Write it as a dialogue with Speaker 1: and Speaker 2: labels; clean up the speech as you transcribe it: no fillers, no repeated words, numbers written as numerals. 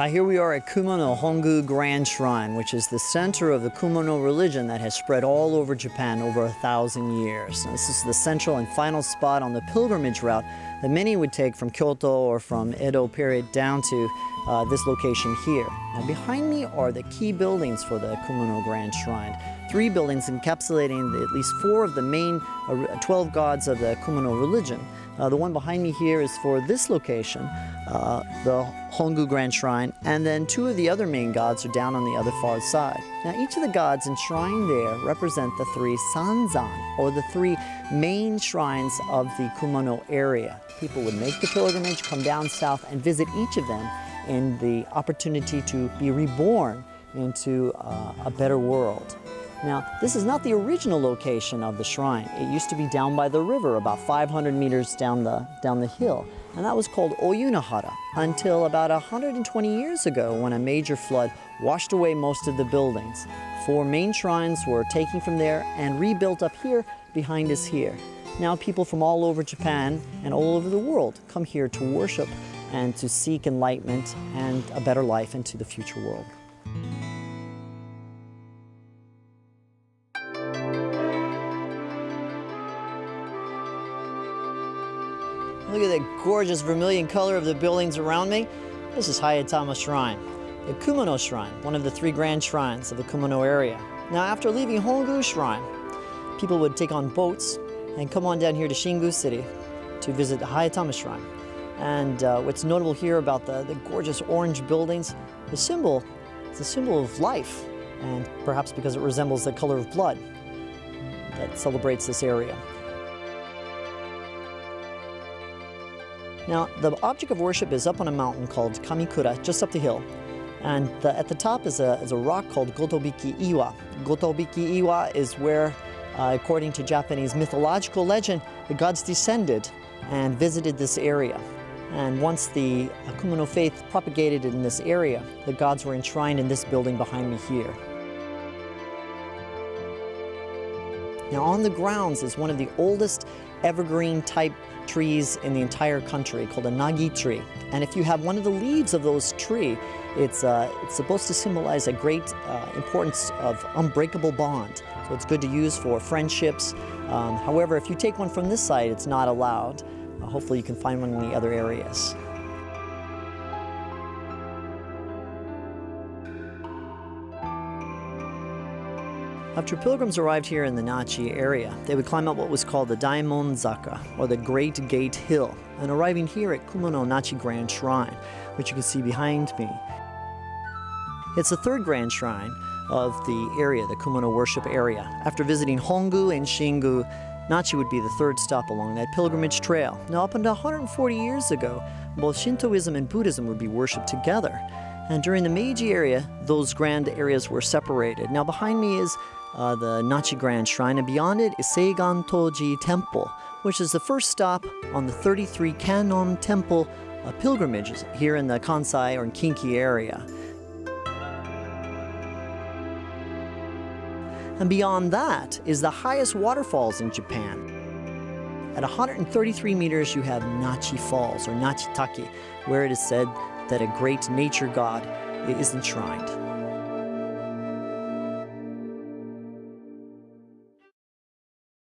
Speaker 1: Here we are at Kumano Hongu Grand Shrine, which is the center of the Kumano religion that has spread all over Japan over 1,000 years. Now, this is the central and final spot on the pilgrimage route that many would take from Kyoto or from Edo period down to this location here. Now, behind me are the key buildings for the Kumano Grand Shrine. 3 buildings encapsulating at least 4 of the main 12 gods of the Kumano religion. The one behind me here is for this location, the Hongu Grand Shrine, and then 2 of the other main gods are down on the other far side. Now, each of the gods enshrined there represent the 3 Sanzan, or the 3 main shrines of the Kumano area. People would make the pilgrimage, come down south, and visit each of them in the opportunity to be reborn into a better world. Now, this is not the original location of the shrine. It used to be down by the river, about 500 meters down the hill, and that was called Oyunahara until about 120 years ago when a major flood washed away most of the buildings. 4 main shrines were taken from there and rebuilt up here behind us here. Now people from all over Japan and all over the world come here to worship and to seek enlightenment and a better life into the future world. Look at the gorgeous vermilion color of the buildings around me. This is Hayatama Shrine, the Kumano Shrine, one of the 3 grand shrines of the Kumano area. Now, after leaving Hongu Shrine, people would take on boats and come on down here to Shingu City to visit the Hayatama Shrine. And what's notable here about the gorgeous orange buildings, it's a symbol of life, and perhaps because it resembles the color of blood that celebrates this area. Now, the object of worship is up on a mountain called Kamikura, just up the hill. And at the top is a rock called Gotobiki Iwa. Gotobiki Iwa is where, according to Japanese mythological legend, the gods descended and visited this area. And once the Kumano faith propagated in this area, the gods were enshrined in this building behind me here. Now, on the grounds is one of the oldest evergreen type trees in the entire country, called a nagi tree. And if you have one of the leaves of those tree, it's supposed to symbolize a great importance of unbreakable bond. So it's good to use for friendships. However, if you take one from this side, it's not allowed. Hopefully you can find one in the other areas. After pilgrims arrived here in the Nachi area, they would climb up what was called the Daimon Zaka, or the Great Gate Hill, and arriving here at Kumano Nachi Grand Shrine, which you can see behind me. It's the 3rd grand shrine of the area, the Kumano worship area. After visiting Hongu and Shingu, Nachi would be the 3rd stop along that pilgrimage trail. Now, up until 140 years ago, both Shintoism and Buddhism would be worshipped together. And during the Meiji area, those grand areas were separated. Now, behind me is the Nachi Grand Shrine, and beyond it is Seigan Toji Temple, which is the first stop on the 33 Kannon Temple pilgrimages here in the Kansai or Kinki area. And beyond that is the highest waterfalls in Japan. At 133 meters, you have Nachi Falls, or Nachi Taki, where it is said that a great nature god is enshrined.